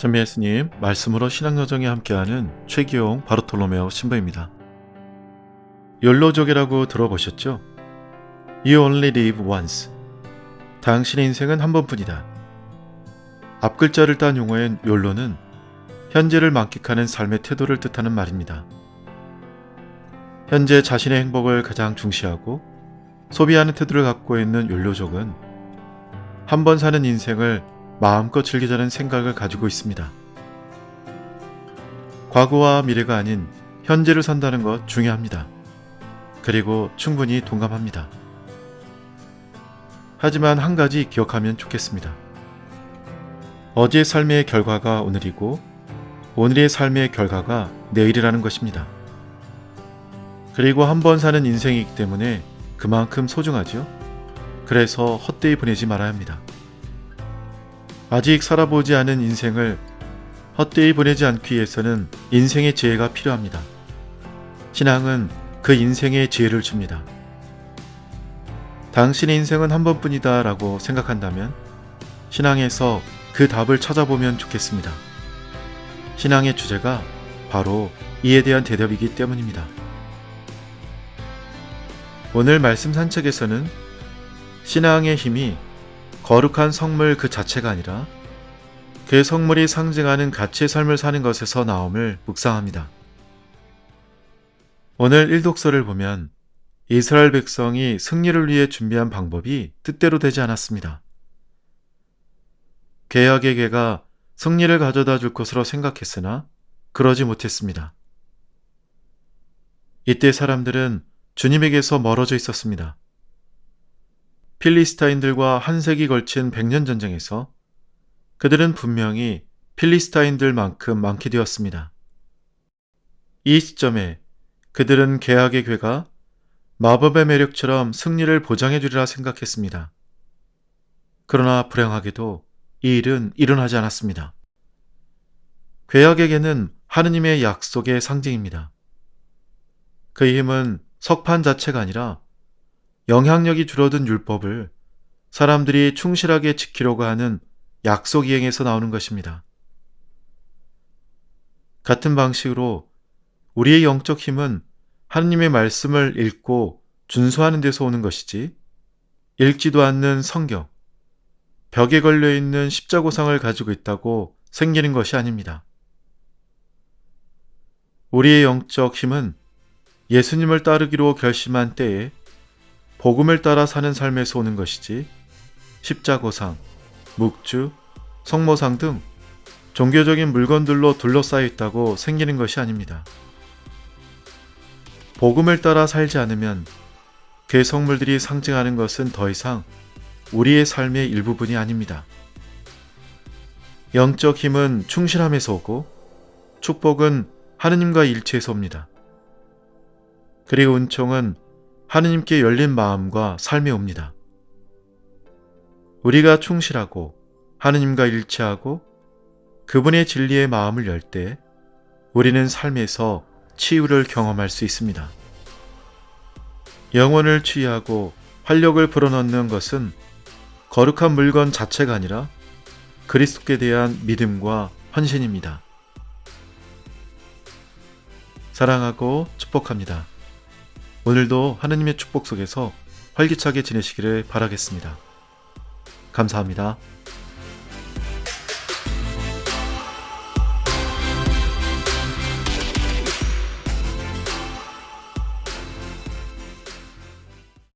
전미 예수님 말씀으로 신앙여정에 함께하는 최기용 바르톨로메오 신부입니다. 욜로족이라고 들어보셨죠? You only live once. 당신의 인생은 한 번뿐이다. 앞글자를 딴 용어인 욜로는 현재를 만끽하는 삶의 태도를 뜻하는 말입니다. 현재 자신의 행복을 가장 중시하고 소비하는 태도를 갖고 있는 욜로족은 한 번 사는 인생을 마음껏 즐기자는 생각을 가지고 있습니다. 과거와 미래가 아닌 현재를 산다는 것 중요합니다. 그리고 충분히 동감합니다. 하지만 한 가지 기억하면 좋겠습니다. 어제의 삶의 결과가 오늘이고 오늘의 삶의 결과가 내일이라는 것입니다. 그리고 한 번 사는 인생이기 때문에 그만큼 소중하죠. 그래서 헛되이 보내지 말아야 합니다. 아직 살아보지 않은 인생을 헛되이 보내지 않기 위해서는 인생의 지혜가 필요합니다. 신앙은 그 인생의 지혜를 줍니다. 당신의 인생은 한 번뿐이다 라고 생각한다면 신앙에서 그 답을 찾아보면 좋겠습니다. 신앙의 주제가 바로 이에 대한 대답이기 때문입니다. 오늘 말씀 산책에서는 신앙의 힘이 거룩한 성물 그 자체가 아니라 그 성물이 상징하는 가치의 삶을 사는 것에서 나옴을 묵상합니다. 오늘 1독서를 보면 이스라엘 백성이 승리를 위해 준비한 방법이 뜻대로 되지 않았습니다. 개혁의 개가 승리를 가져다 줄 것으로 생각했으나 그러지 못했습니다. 이때 사람들은 주님에게서 멀어져 있었습니다. 필리스타인들과 한 세기 걸친 100년 전쟁에서 그들은 분명히 필리스타인들만큼 많게 되었습니다. 이 시점에 그들은 개혁의 괴가 마법의 매력처럼 승리를 보장해 주리라 생각했습니다. 그러나 불행하게도 이 일은 일어나지 않았습니다. 괴약의 개는 하느님의 약속의 상징입니다. 그의 힘은 석판 자체가 아니라 영향력이 줄어든 율법을 사람들이 충실하게 지키려고 하는 약속 이행에서 나오는 것입니다. 같은 방식으로 우리의 영적 힘은 하느님의 말씀을 읽고 준수하는 데서 오는 것이지 읽지도 않는 성경, 벽에 걸려있는 십자고상을 가지고 있다고 생기는 것이 아닙니다. 우리의 영적 힘은 예수님을 따르기로 결심한 때에 복음을 따라 사는 삶에서 오는 것이지 십자고상, 묵주, 성모상 등 종교적인 물건들로 둘러싸여 있다고 생기는 것이 아닙니다. 복음을 따라 살지 않으면 그 성물들이 상징하는 것은 더 이상 우리의 삶의 일부분이 아닙니다. 영적 힘은 충실함에서 오고 축복은 하느님과 일치해서 옵니다. 그리고 은총은 하느님께 열린 마음과 삶에 옵니다. 우리가 충실하고 하느님과 일치하고 그분의 진리의 마음을 열 때 우리는 삶에서 치유를 경험할 수 있습니다. 영혼을 치유하고 활력을 불어넣는 것은 거룩한 물건 자체가 아니라 그리스도께 대한 믿음과 헌신입니다. 사랑하고 축복합니다. 오늘도 하느님의 축복 속에서 활기차게 지내시기를 바라겠습니다. 감사합니다.